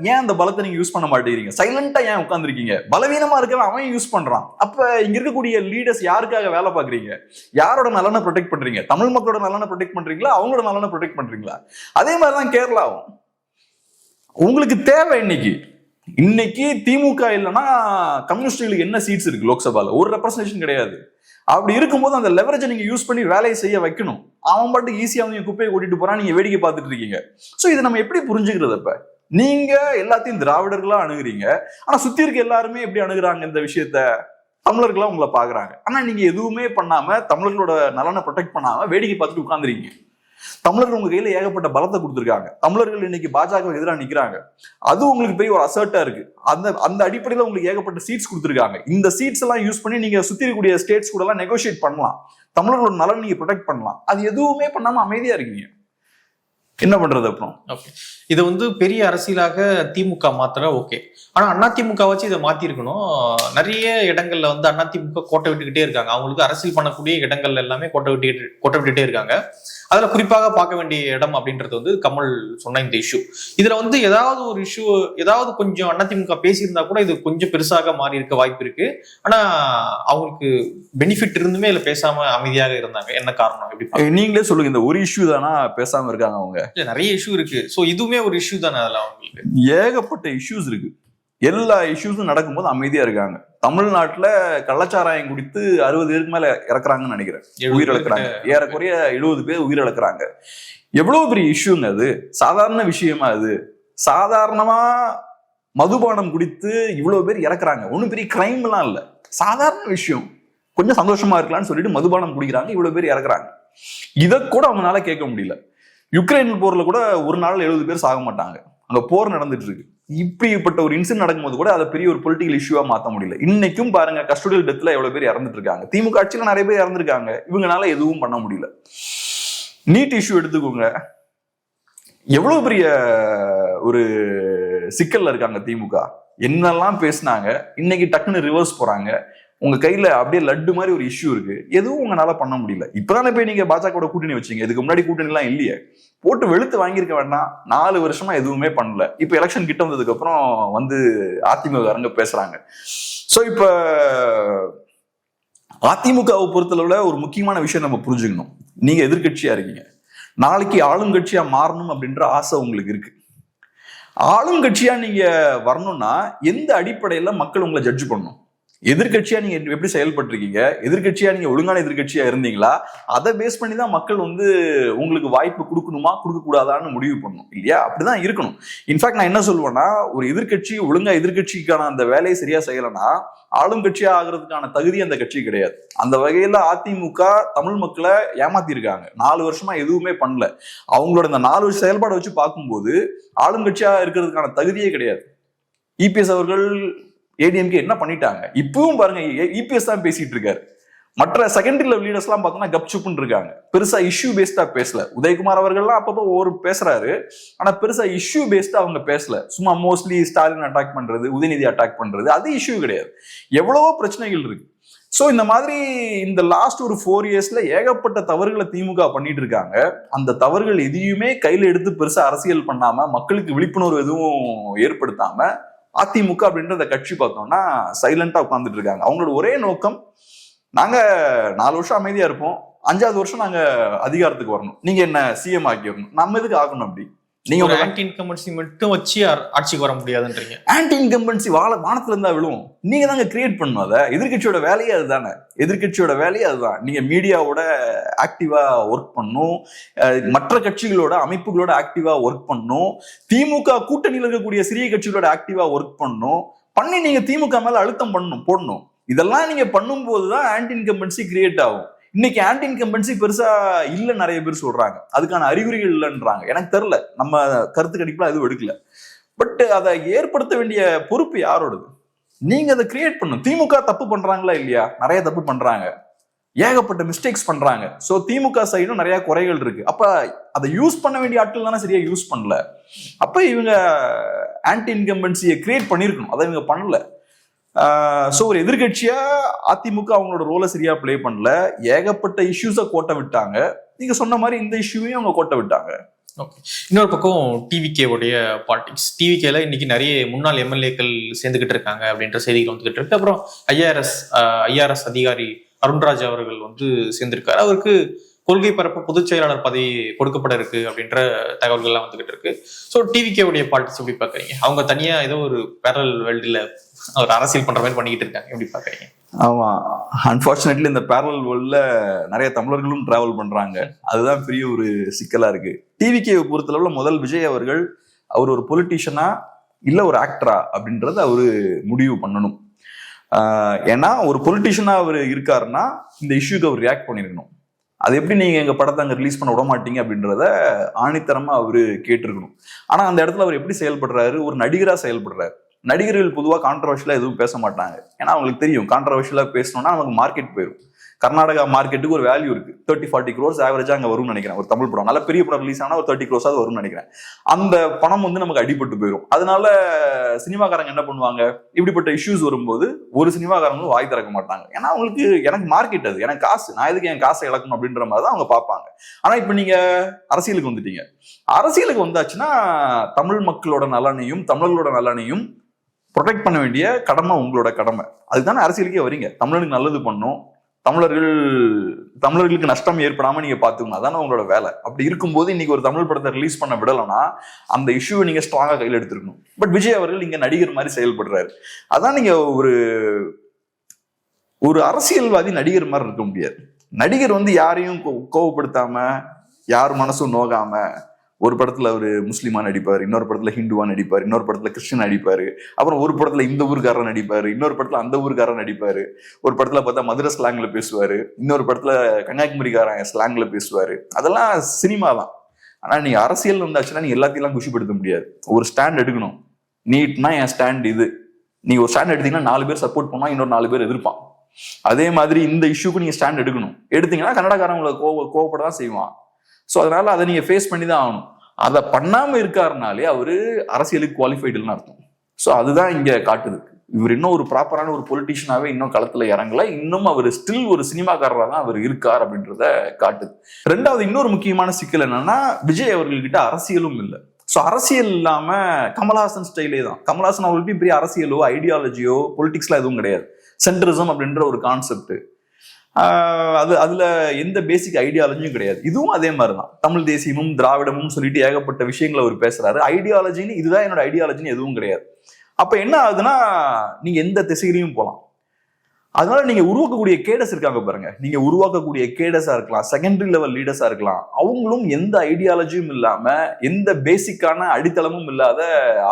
ஏன் அந்த பலத்தை நீங்க யூஸ் பண்ண மாட்டேங்கிறீங்க? சைலண்டா ஏன் உட்கார்ந்துருக்கீங்க? பலவீனமா இருக்கவன் அவன் யூஸ் பண்றான். அப்ப இங்க இருக்கக்கூடிய லீடர்ஸ் யாருக்காக வேலை பாக்குறீங்க? யாரோட நலனை ப்ரொடெக்ட் பண்றீங்க? தமிழ் மக்களோட நலனை ப்ரொடெக்ட் பண்றீங்களா, அவங்களோட நலனை ப்ரொடெக்ட் பண்றீங்களா? அதே மாதிரிதான் கேரளாவும். உங்களுக்கு தேவை இன்னைக்கு திமுக இல்லைன்னா கம்யூனிஸ்டுகளுக்கு என்ன சீட்ஸ் இருக்கு லோக்சபால? ஒரு ரெப்ரசன்டேஷன் கிடையாது. அப்படி இருக்கும்போது அந்த லெவரேஜை நீங்க யூஸ் பண்ணி வேலையை செய்ய வைக்கணும். அவன் பாட்டுக்கு ஈஸியா வந்து குப்பையை கூட்டிட்டு போறான், நீங்க வேடிக்கை பார்த்துட்டு இருக்கீங்க. சோ இதை நம்ம எப்படி புரிஞ்சுக்கிறது? அப்ப நீங்க எல்லாத்தையும் திராவிடர்களா அணுகுறீங்க, ஆனா சுத்தி இருக்க எல்லாருமே எப்படி அணுகுறாங்க இந்த விஷயத்த? தமிழர்களா உங்களை பாக்குறாங்க. ஆனா நீங்க எதுவுமே பண்ணாம, தமிழர்களோட நலனை ப்ரொடெக்ட் பண்ணாம வேடிக்கை பார்த்துட்டு உட்கார்ந்துருக்கீங்க. தமிழர்கள் உங்க கையில ஏகப்பட்ட பலத்தை கொடுத்துருக்காங்க. தமிழர்கள் இன்னைக்கு பாஜக எதிராக நிக்கிறாங்க. அது உங்களுக்கு பெரிய ஒரு அசர்ட்டா இருக்கு. அந்த அடிப்படையில உங்களுக்கு ஏகப்பட்ட சீட்ஸ் கொடுத்துருக்காங்க. இந்த சீட்ஸ் எல்லாம் யூஸ் பண்ணி நீங்க சுத்தி இருக்கக்கூடிய ஸ்டேட்ஸ் கூட எல்லாம் நெகோசியேட் பண்ணலாம், தமிழர்களோட நலன் நீங்க ப்ரொடெக்ட் பண்ணலாம். அது எதுவுமே பண்ணாம அமைதியா இருக்கீங்க. என்ன பண்றது அப்புறம்? ஓகே, இதை வந்து பெரிய அரசியலாக திமுக மாத்திர ஓகே, ஆனா அதிமுக வச்சு இதை மாத்திருக்கணும். நிறைய இடங்கள்ல வந்து அதிமுக கோட்டை விட்டுக்கிட்டே இருக்காங்க. அவங்களுக்கு அரசியல் பண்ணக்கூடிய இடங்கள்ல எல்லாமே கோட்டை விட்டுட்டே இருக்காங்க. அதுல குறிப்பாக பார்க்க வேண்டிய இடம் அப்படின்றது வந்து கமல் சொன்ன இந்த இஷ்யூ. இதுல வந்து ஏதாவது ஒரு இஷ்யூ, ஏதாவது கொஞ்சம் அதிமுக பேசியிருந்தா கூட இது கொஞ்சம் பெருசாக மாறி இருக்க வாய்ப்பு இருக்கு. ஆனா அவங்களுக்கு பெனிஃபிட் இருந்துமே இதுல பேசாம அமைதியாக இருந்தாங்க. என்ன காரணம்? எப்படி நீங்களே சொல்லுங்க, இந்த ஒரு இஷ்யூ தானா பேசாம இருக்காங்க அவங்க? நிறைய இஷ்யூ இருக்கு. சோ இதுவுமே ஒரு இஷ்யூ தானே. அதுல அவங்களுக்கு ஏகப்பட்ட இஷ்யூஸ் இருக்கு. எல்லா இஷ்யூஸும் நடக்கும்போது அமைதியா இருக்காங்க. தமிழ்நாட்டுல கள்ளச்சாராயம் குடித்து 60 பேருக்கு மேல இறக்குறாங்கன்னு நினைக்கிறேன், உயிரிழக்கிறாங்க. ஏறக்குறைய 70 பேர் உயிரிழக்கிறாங்க. எவ்வளவு பெரிய இஷ்யூங்க அது? சாதாரண விஷயமா அது? சாதாரணமா மதுபானம் குடித்து இவ்வளவு பேர் இறக்குறாங்க. ஒன்னும் பெரிய கிரைம் எல்லாம் இல்ல, சாதாரண விஷயம். கொஞ்சம் சந்தோஷமா இருக்கலாம்னு சொல்லிட்டு மதுபானம் குடிக்கிறாங்க, இவ்வளவு பேர் இறக்குறாங்க. இதை கூட அவங்களால கேட்க முடியல. யுக்ரைன் போர்ல கூட ஒரு நாள் 70 பேர் சாக மாட்டாங்க, அங்க போர் நடந்துட்டு இருக்கு. இப்படிப்பட்ட ஒரு இன்சிடென்ட் நடக்கும்போது கூட அதை பெரிய ஒரு பொலிட்டிக்கல் இஷ்யூவா மாத்த முடியல. இன்னைக்கும் பாருங்க, கஸ்டோடியல் டெத்ல எவ்வளவு பேர் இறந்துட்டு இருக்காங்க. திமுக ஆட்சியில நிறைய பேர் இறந்துருக்காங்க, இவங்களால எதுவும் பண்ண முடியல. நீட் இஷ்யூ எடுத்துக்கோங்க, எவ்வளவு பெரிய ஒரு சிக்கல்ல இருக்காங்க திமுக. என்னெல்லாம் பேசினாங்க, இன்னைக்கு டக்குன்னு ரிவர்ஸ் போறாங்க. உங்க கையில அப்படியே லட்டு மாதிரி ஒரு இஷ்யூ இருக்கு, எதுவும் உங்களால பண்ண முடியல. இப்பதானே போய் நீங்க பாஜக கூட்டணி வச்சீங்க, இதுக்கு முன்னாடி கூட்டணி எல்லாம் இல்லையே. போட்டு வெளுத்து வாங்கியிருக்க வேண்டாம். 4 வருஷமா எதுவுமே பண்ணல. இப்ப எலெக்ஷன் கிட்ட வந்ததுக்கு அப்புறம் வந்து அதிமுக பேசுறாங்க. சோ இப்ப அதிமுகவை பொறுத்தளவுல ஒரு முக்கியமான விஷயம் நம்ம புரிஞ்சுக்கணும். நீங்க எதிர்கட்சியா இருக்கீங்க, நாளைக்கு ஆளுங்கட்சியா மாறணும் அப்படின்ற ஆசை உங்களுக்கு இருக்கு. ஆளுங்கட்சியா நீங்க வரணும்னா எந்த அடிப்படையில மக்கள் உங்களை ஜட்ஜ் பண்ணணும்? எதிர்கட்சியா நீங்க எப்படி செயல்பட்டிருக்கீங்க, எதிர்கட்சியா நீங்க ஒழுங்கான எதிர்கட்சியா இருந்தீங்களா, அதை பேஸ் பண்ணி தான் மக்கள் வந்து உங்களுக்கு வாய்ப்பு கொடுக்கணுமா கொடுக்க கூடாதான்னு முடிவு பண்ணணும், இல்லையா? அப்படிதான் இருக்கணும். இன்ஃபேக்ட் நான் என்ன சொல்லுவேன்னா, ஒரு எதிர்கட்சி ஒழுங்கா எதிர்கட்சிக்கான அந்த வேலையை சரியா செய்யலைன்னா ஆளும் கட்சியா ஆகிறதுக்கான தகுதி அந்த கட்சி கிடையாது. அந்த வகையில அதிமுக தமிழ் மக்களை ஏமாத்திருக்காங்க. 4 வருஷமா எதுவுமே பண்ணல. அவங்களோட இந்த 4 வருஷ செயல்பாடை வச்சு பார்க்கும்போது ஆளுங்கட்சியா இருக்கிறதுக்கான தகுதியே கிடையாது. இபிஎஸ் அவர்கள் ஏடிஎம்கே என்ன பண்ணிட்டாங்க? இப்பவும் பாருங்க, இபிஎஸ் தான் பேசிட்டு இருக்காரு. மற்ற செகண்டரி லெவல் லீடர்ஸ் எல்லாம் பார்த்தோம்னா கப்சுப்புன்னு இருக்காங்க, பெருசா இஷ்யூ பேஸ்டா பேசல. உதயகுமார் அவர்கள்லாம் அப்பப்போ ஒரு பேசுறாரு, ஆனா பெருசா இஷ்யூ பேஸ்டா அவங்க பேசல. சும்மா மோஸ்ட்லி ஸ்டாலின் அட்டாக் பண்றது, உதயநிதி அட்டாக் பண்றது, அது இஷ்யூ கிடையாது. எவ்வளவோ பிரச்சனைகள் இருக்கு. சோ இந்த மாதிரி இந்த லாஸ்ட் ஒரு 4 இயர்ஸ்ல ஏகப்பட்ட தவறுகளை திமுக பண்ணிட்டு இருக்காங்க. அந்த தவறுகள் எதையுமே கையில எடுத்து பெருசா அரசியல் பண்ணாம, மக்களுக்கு விழிப்புணர்வு எதுவும் ஏற்படுத்தாம அதிமுக அப்படின்ற அந்த கட்சி பார்த்தோம்னா சைலண்டா உட்கார்ந்துட்டு இருக்காங்க. அவங்களோட ஒரே நோக்கம், நாங்க 4 வருஷம் அமைதியா இருப்போம், 5வது வருஷம் நாங்க அதிகாரத்துக்கு வரணும், நீங்க என்ன சிஎம் ஆக்கிடணும். நம்ம எதுக்கு ஆகணும்? அப்படி நீங்க ஒரு ஆன்டி இன்கம்பன்சி மட்டும் வச்சு ஆட்சிக்கு வர முடியாதுன்றீங்க. ஆன்டி இன்கம்பன்சி வானத்துல இருந்தா விழுவும், நீங்க தாங்க கிரியேட் பண்ணணும். அதை எதிர்கட்சியோட வேலையே அதுதானே. எதிர்கட்சியோட வேலையே அதுதான். நீங்க மீடியாவோட ஆக்டிவா ஒர்க் பண்ணும், மற்ற கட்சிகளோட அமைப்புகளோட ஆக்டிவா ஒர்க் பண்ணும், திமுக கூட்டணியில் இருக்கக்கூடிய சிறிய கட்சிகளோட ஆக்டிவா ஒர்க் பண்ணி நீங்க திமுக மேல அழுத்தம் போடணும். இதெல்லாம் நீங்க பண்ணும்போதுதான் ஆன்டி இன்கம்பன்சி கிரியேட் ஆகும். இன்னைக்கு ஆன்டி இன்கம்பன்சி பெருசா இல்ல, நிறைய பேர் சொல்றாங்க. அதுக்கான அறிகுறிகள் இல்லைன்றாங்க. எனக்கு தெரியல, நம்ம கருத்து கணிப்புல எதுவும் எடுக்கல. பட் அதை ஏற்படுத்த வேண்டிய பொறுப்பு யாரோடது? நீங்க அதை கிரியேட் பண்ணும். திமுக தப்பு பண்றாங்களா இல்லையா? நிறைய தப்பு பண்றாங்க, ஏகப்பட்ட மிஸ்டேக்ஸ் பண்றாங்க. சோ திமுக சைடும் நிறைய குறைகள் இருக்கு. அப்ப அதை யூஸ் பண்ண வேண்டிய ஆட்கள் தானே சரியா யூஸ் பண்ணல. அப்ப இவங்க ஆன்டி இன்கம்பன்சியை கிரியேட் பண்ணிருக்கணும், அதை இவங்க பண்ணல. சோ ஒரு எதிர்கட்சியா அதிமுக அவங்களோட ரோலை சரியா பிளே பண்ணல. ஏகப்பட்ட இஷ்யூஸை கோட்டை விட்டாங்க. நீங்க சொன்ன மாதிரி இந்த இஷ்யூவையும் அவங்க கோட்டை விட்டாங்க. ஓகே, இன்னொரு பக்கம் டிவிகே உடைய பாலிடிக்ஸ். டிவிகேல இன்னைக்கு நிறைய முன்னாள் எம்எல்ஏக்கள் சேர்ந்துகிட்டு இருக்காங்க அப்படின்ற செய்திகள் வந்துகிட்டு இருக்கு. அப்புறம் ஐஆர்எஸ் அதிகாரி அருண்ராஜ் அவர்கள் வந்து சேர்ந்திருக்காரு. அவருக்கு கொள்கை பரப்பு பொதுச் செயலாளர் பதவி கொடுக்கப்பட இருக்கு அப்படின்ற தகவல்கள்லாம் வந்துகிட்டு இருக்கு. ஸோ டிவிகே உடைய பாலிடிக்ஸ் எப்படி பாக்குறீங்க? அவங்க தனியா ஏதோ ஒரு பேரல் வேர்ல்டுல ஒரு அரசியல் பண்ற மாதிரி பண்ணிக்கிட்டு இருக்காங்க, எப்படி பாக்குறீங்க? ஆமா, அன்பார்ச்சுனேட்லி இந்த பேரல் வேர்ல்ட்ல நிறைய தமிழர்களும் டிராவல் பண்றாங்க. அதுதான் பெரிய ஒரு சிக்கலா இருக்கு. டிவிகேவை பொறுத்தளவுல முதல் விஜய் அவர்கள், அவர் ஒரு பொலிட்டீஷியனா இல்ல ஒரு ஆக்டரா அப்படின்றத அவரு முடிவு பண்ணணும். ஏன்னா ஒரு பொலிட்டீஷியனா அவர் இருக்காருன்னா இந்த இஷ்யூக்கு அவர் ரியாக்ட் பண்ணிருக்கணும். அது எப்படி நீங்க எங்க படத்தை அங்க ரிலீஸ் பண்ண விட மாட்டீங்க அப்படின்றத ஆணித்தரமா அவரு கேட்டிருக்கணும். ஆனா அந்த இடத்துல அவர் எப்படி செயல்படுறாரு? ஒரு நடிகரா செயல்படுறாரு. நடிகர்கள் பொதுவாக கான்ட்ரவர்ஷியலா எதுவும் பேச மாட்டாங்க. ஏன்னா அவங்களுக்கு தெரியும், கான்ட்ரவர்ஷியலா பேசணும்னா நமக்கு மார்க்கெட் போயிடும். கர்நாடகா மார்க்கெட்டுக்கு ஒரு வேல்யூ இருக்கு. 30-40 crores ஆவரேஜா அங்க வரும்னு நினைக்கிறேன். ஒரு தமிழ் படம் நல்ல பெரிய படம் ரிலீஸ் ஆனா ஒரு 30 crores வரும்னு நினைக்கிறேன். அந்த பணம் வந்து நமக்கு அடிபட்டு போயிடும். அதனால சினிமாக்காரங்க என்ன பண்ணுவாங்க, இப்படிப்பட்ட இஷ்யூஸ் வரும்போது ஒரு சினிமாக்காரங்களும் வாய் திறக்க மாட்டாங்க. ஏன்னா அவங்களுக்கு எனக்கு மார்க்கெட் அது, எனக்கு காசு, நான் எதுக்கு என் காசை இழக்கணும் அப்படின்ற மாதிரி தான் அவங்க பார்ப்பாங்க. ஆனா இப்ப நீங்க அரசியலுக்கு வந்துட்டீங்க. அரசியலுக்கு வந்தாச்சுன்னா தமிழ் மக்களோட நலனையும் தமிழர்களோட நலனையும் ப்ரொடெக்ட் பண்ண வேண்டிய கடமை உங்களோட கடமை. அதுதானே அரசியலுக்கே வரீங்க. தமிழனுக்கு நல்லது பண்ணும், தமிழர்களுக்கு நஷ்டம் ஏற்படாம நீங்க பாத்துக்கணும், அதான உங்களோட வேலை. அப்படி இருக்கும்போது இன்னைக்கு ஒரு தமிழ் படத்தை ரிலீஸ் பண்ண விடலைன்னா அந்த இஷ்யூவை நீங்க ஸ்ட்ராங்கா கையில் எடுத்துருக்கணும். பட் விஜய் அவர்கள் இங்க நடிகர் மாதிரி செயல்படுறாரு. அதான் நீங்க ஒரு அரசியல்வாதி நடிகர் மாதிரி இருக்க முடியாது. நடிகர் வந்து யாரையும் கோவப்படுத்தாம, யார் மனசும் நோகாம, ஒரு படத்துல ஒரு முஸ்லிமா நடிப்பாரு, இன்னொரு படத்துல ஹிந்துவா நடிப்பாரு, இன்னொரு படத்துல கிறிஸ்டின் நடிப்பாரு, அப்புறம் ஒரு படத்துல இந்த ஊருக்காரன் நடிப்பாரு, இன்னொரு படத்துல அந்த ஊருக்காரன் நடிப்பாரு, ஒரு படத்துல பார்த்தா மதுரை ஸ்லாங்ல பேசுவாரு, இன்னொரு படத்துல கன்னியாகுமரிக்காரன் ஸ்லாங்ல பேசுவாரு. அதெல்லாம் சினிமா தான். ஆனா நீங்க அரசியல் வந்தாச்சுன்னா நீங்க எல்லாத்தையும் குஷிப்படுத்த முடியாது. ஒரு ஸ்டாண்ட் எடுக்கணும். நீட்னா என் ஸ்டாண்ட் இது. நீங்க ஒரு ஸ்டாண்ட் எடுத்தீங்கன்னா 4 பேர் சப்போர்ட் பண்ணா இன்னொரு 4 பேர் எதிர்ப்பான். அதே மாதிரி இந்த இஷ்யூக்கு நீங்க ஸ்டாண்ட் எடுக்கணும். எடுத்தீங்கன்னா கன்னடக்காரன் உங்களை கோவப்படதான் செய்வான். ஸோ அதனால அதை நீங்க ஃபேஸ் பண்ணி தான் ஆகணும். அதை பண்ணாம இருக்காருனாலே அவரு அரசியலுக்கு குவாலிஃபைடுன்னு அர்த்தம். ஸோ அதுதான் இங்க காட்டுது. இவர் இன்னும் ஒரு ப்ராப்பரான ஒரு பொலிட்டிஷியனாவே இன்னும் களத்துல இறங்கல. இன்னும் அவர் ஸ்டில் ஒரு சினிமாக்காரராக தான் அவர் இருக்கார் அப்படின்றத காட்டுது. ரெண்டாவது இன்னொரு முக்கியமான சிக்கல் என்னன்னா, விஜய் அவர்கள்கிட்ட அரசியலும் இல்லை. ஸோ அரசியல் இல்லாம கமல்ஹாசன் ஸ்டைலே தான். கமல்ஹாசன் அவர்களுக்கு பெரிய அரசியலோ ஐடியாலஜியோ பொலிட்டிக்ஸ்லாம் எதுவும் கிடையாது. சென்ட்ரிசம் அப்படின்ற ஒரு கான்செப்ட், அதுல எந்த பேசிக் ஐடியாலஜியும் கிடையாது. இதுவும் அதே மாதிரிதான். தமிழ் தேசியமும் திராவிடமும் சொல்லிட்டு ஏகப்பட்ட விஷயங்களை அவர் பேசுறாரு. ஐடியாலஜின்னு இதுதான் என்னோட ஐடியாலஜின்னு எதுவும் கிடையாது. அப்ப என்ன ஆகுதுன்னா, நீங்க எந்த திசையிலையும் போகலாம். அதனால நீங்க உருவாக்கக்கூடிய கேடஸ் இருக்காங்க பாருங்க, நீங்க உருவாக்கக்கூடிய கேடஸா இருக்கலாம், செகண்டரி லெவல் லீடர்ஸா இருக்கலாம், அவங்களும் எந்த ஐடியாலஜியும் இல்லாம எந்த பேசிக்கான அடித்தளமும் இல்லாத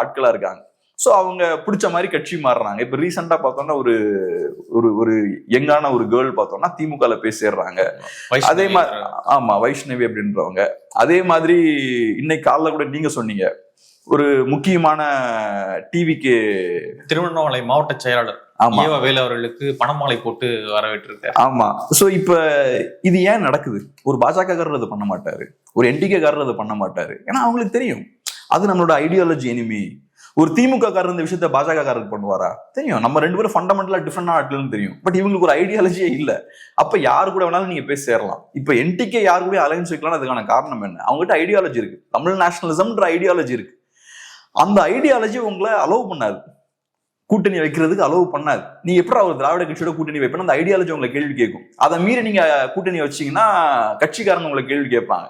ஆட்களா இருக்காங்க. ஸோ அவங்க பிடிச்ச மாதிரி கட்சி மாறுறாங்க. இப்ப ரீசெண்டா பார்த்தோம்னா ஒரு யங்கான ஒரு கேர்ள் பார்த்தோம்னா திமுகல போய் சேர்றாங்க. அதே மாதிரி ஆமா வைஷ்ணவி அப்படின்றவங்க. அதே மாதிரி இன்னைக்கு காலைல கூட நீங்க சொன்னீங்க, ஒரு முக்கியமான டிவிக்கு திருவண்ணாமலை மாவட்ட செயலாளர் வேலு அவர்களுக்கு பணமாலை போட்டு வரவேற்றிருக்காரு. ஆமா. சோ இப்ப இது ஏன் நடக்குது? ஒரு பாஜகக்காரர் அதை பண்ண மாட்டாரு, ஒரு என்டிகேக்காரர் அதை பண்ண மாட்டாரு. ஏன்னா அவங்களுக்கு தெரியும் அது நம்மளோட ஐடியாலஜி எனிமி. ஒரு திமுக காரர் இந்த விஷயத்த பாஜக காரருக்கு பண்ணுவாரா? தெரியும். நம்ம 2 பேரும் ஃபண்டமெண்டலா டிஃபரெண்டான ஆட்கள்னு தெரியும். பட் இவங்களுக்கு ஒரு ஐடியாலஜியே இல்ல. அப்ப யாரு கூட வேணாலும் நீங்க போய் சேரலாம். இப்ப என்டிகே யாரு கூட அலைன்ஸ் வைக்கலாம், அதுக்கான காரணம் என்ன? அவங்ககிட்ட ஐடியாலஜி இருக்கு. தமிழ் நேஷனலிசம்ன்ற ஐடியாலஜி இருக்கு. அந்த ஐடியாலஜி உங்களை அலோவ் பண்ணாது, கூட்டணி வைக்கிறதுக்கு அலோவ் பண்ணாது. நீ எப்படி ஒரு திராவிட கட்சியோட கூட்டணி வைப்பேன், அந்த ஐடியாலஜி உங்களை கேள்வி கேட்கும். அதை மீறி நீங்க கூட்டணி வச்சீங்கன்னா கட்சிக்காரங்க உங்களை கேள்வி கேட்பாங்க.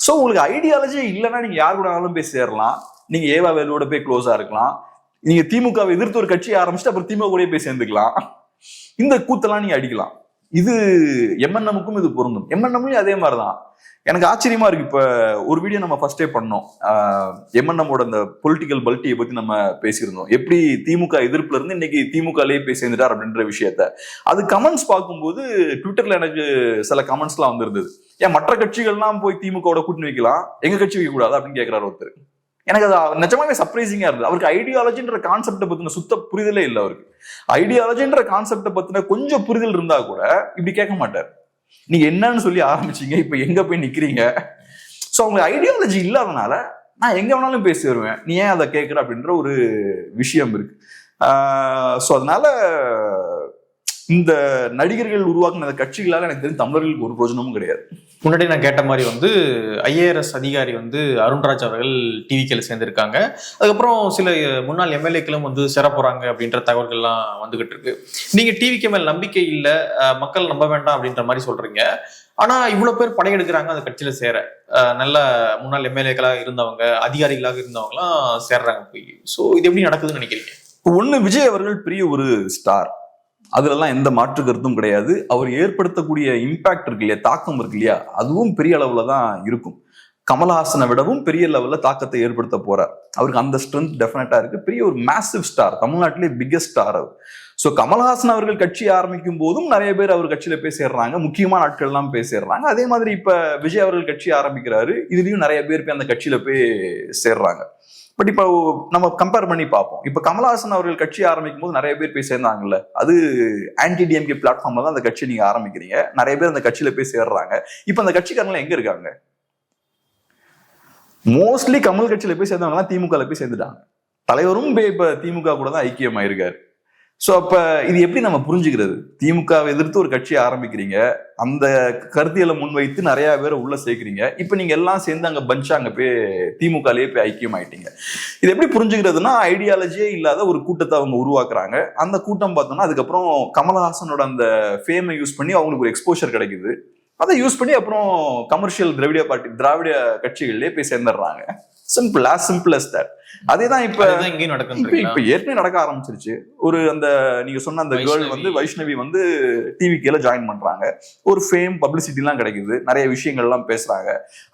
சோ உங்களுக்கு ஐடியாலஜி இல்லைன்னா நீங்க யாரு கூட வேணாலும் போய் சேரலாம். நீங்க ஏவா வேலோட போய் க்ளோஸா இருக்கலாம். நீங்க திமுகவை எதிர்த்து ஒரு கட்சியை ஆரம்பிச்சுட்டு அப்புறம் திமுக கூட போய் சேர்ந்துக்கலாம். இந்த கூத்தெல்லாம் நீங்க அடிக்கலாம். இது எம்என்எம்முக்கும் இது பொருந்தும். எம்என்எம்லயும் அதே மாதிரிதான். எனக்கு ஆச்சரியமா இருக்கு. இப்ப ஒரு வீடியோ நம்ம ஃபர்ஸ்டே பண்ணோம், எம்என்எம்மோட அந்த பொலிட்டிக்கல் பல்ட்டியை பத்தி நம்ம பேசியிருந்தோம். எப்படி திமுக எதிர்ப்புல இருந்து இன்னைக்கு திமுகலயே போய் சேர்ந்துட்டார் அப்படின்ற விஷயத்த. அது கமெண்ட்ஸ் பார்க்கும்போது ட்விட்டர்ல எனக்கு சில கமெண்ட்ஸ் எல்லாம் வந்திருந்தது. ஏன் மற்ற கட்சிகள்லாம் போய் திமுகவோட கூட்டணி வைக்கலாம், எங்க கட்சி வைக்க கூடாது அப்படின்னு கேட்கிறாரு ஒருத்தர். எனக்கு அது நிஜமாவே சர்ப்ரைசிங்கா இருந்தது. அவருக்கு ஐடியாலஜின்ற கான்செப்டை பத்தின சுத்த புரிதலே இல்லை. அவருக்கு ஐடியாலஜின்ற கான்செப்டை பத்தின கொஞ்சம் புரிதல் இருந்தா கூட இப்படி கேட்க மாட்டார். நீங்க என்னன்னு சொல்லி ஆரம்பிச்சீங்க, இப்ப எங்க போய் நிக்கிறீங்க? சோ அவங்களுக்கு ஐடியாலஜி இல்லாதனால நான் எங்க வேணாலும் பேசி வருவேன், நீ ஏன் அதை கேட்கிற அப்படின்ற ஒரு விஷயம் இருக்கு. சோ அதனால இந்த நடிகர்கள் உருவாக்குன கட்சிகளால எனக்கு தெரிஞ்சு தமிழர்களுக்கு ஒரு பிரயோஜனமும் கிடையாது. முன்னாடி நான் கேட்ட மாதிரி IAS அதிகாரி அருண்ராஜ் அவர்கள் டிவிக்கில சேர்ந்திருக்காங்க. அதுக்கப்புறம் சில முன்னாள் எம்எல்ஏக்களும் சேர போறாங்க அப்படின்ற தகவல்கள்லாம் வந்துகிட்டு இருக்கு. நீங்க டிவிக்கு மேல் நம்பிக்கை இல்லை, மக்கள் நம்ப வேண்டாம் அப்படின்ற மாதிரி சொல்றீங்க. ஆனா இவ்வளவு பேர் படையெடுக்கிறாங்க அந்த கட்சியில சேர. நல்ல முன்னாள் எம்எல்ஏக்களாக இருந்தவங்க, அதிகாரிகளாக இருந்தவங்க எல்லாம் சேர்றாங்க போய். சோ இது எப்படி நடக்குதுன்னு நினைக்கிறீங்க? ஒண்ணு, விஜய் அவர்கள் பெரிய ஒரு ஸ்டார், அதுலலாம் எந்த மாற்று கருத்தும் கிடையாது. அவர் ஏற்படுத்தக்கூடிய இம்பாக்ட் இருக்கு இல்லையா, தாக்கம் இருக்கு இல்லையா, அதுவும் பெரிய அளவுல தான் இருக்கும். கமல்ஹாசனை விடவும் பெரிய லெவல்ல தாக்கத்தை ஏற்படுத்த போறார். அவருக்கு அந்த ஸ்ட்ரென்த் டெஃபினட்டா இருக்கு. பெரிய ஒரு மேசிவ் ஸ்டார், தமிழ்நாட்டிலே பிக்கஸ்ட் ஸ்டார் அவர். ஸோ கமல்ஹாசன் அவர்கள் கட்சி ஆரம்பிக்கும் போதும் நிறைய பேர் அவர் கட்சியில போய் சேர்றாங்க, முக்கியமான ஆட்கள் எல்லாம் போய் சேர்றாங்க. அதே மாதிரி இப்ப விஜய் அவர்கள் கட்சி ஆரம்பிக்கிறாரு, இதுலயும் நிறைய பேர் போய் அந்த கட்சியில போய் சேர்றாங்க. பட் இப்போ நம்ம கம்பேர் பண்ணி பார்ப்போம். இப்ப கமல்ஹாசன் அவர்கள் கட்சி ஆரம்பிக்கும் போது நிறைய பேர் போய் சேர்ந்தாங்கல்ல, அது ஆன்டி டிஎம்கே பிளாட்ஃபார்ம்ல தான் அந்த கட்சி நீங்க ஆரம்பிக்கிறீங்க, நிறைய பேர் அந்த கட்சியில போய் சேர்றாங்க. இப்ப அந்த கட்சிக்காரங்க எங்க இருக்காங்க? மோஸ்ட்லி கமல் கட்சியில போய் சேர்ந்தவங்க எல்லாம் திமுக போய் சேர்ந்துட்டாங்க. தலைவரும் இப்ப திமுக கூட தான் ஐக்கியமாயிருக்காரு. சோ அப்ப இது எப்படி நம்ம புரிஞ்சுக்கிறது? திமுகவை எதிர்த்து ஒரு கட்சியை ஆரம்பிக்கிறீங்க, அந்த கருத்தியலை முன்வைத்து நிறைய பேரை உள்ள சேர்க்கிறீங்க, இப்ப நீங்க எல்லாம் சேர்ந்து அங்க பஞ்சா அங்க போய் திமுகலயே போய் ஐக்கியம் ஆயிட்டீங்க. இது எப்படி புரிஞ்சுக்கிறதுனா, ஐடியாலஜியே இல்லாத ஒரு கூட்டத்தை அவங்க உருவாக்குறாங்க. அந்த கூட்டம் பார்த்தோம்னா அதுக்கப்புறம் கமல்ஹாசனோட அந்த ஃபேமை யூஸ் பண்ணி அவங்களுக்கு ஒரு எக்ஸ்போஷர் கிடைக்குது. அதை யூஸ் பண்ணி அப்புறம் கமர்ஷியல் திராவிட கட்சிகள்லயே போய் சேர்ந்துடுறாங்க. Simple as that. அதேதான் இப்ப ஏற்கனவே நடக்க ஆரம்பிச்சிருச்சு. ஒரு அந்த நீங்க சொன்ன அந்த கேர்ள் வந்து வைஷ்ணவி வந்து டிவிகேல ஜாயின் பண்றாங்க, ஒரு ஃபேம் பப்ளிசிட்டி எல்லாம் கிடைக்குது, நிறைய விஷயங்கள் எல்லாம் பேசுறாங்க.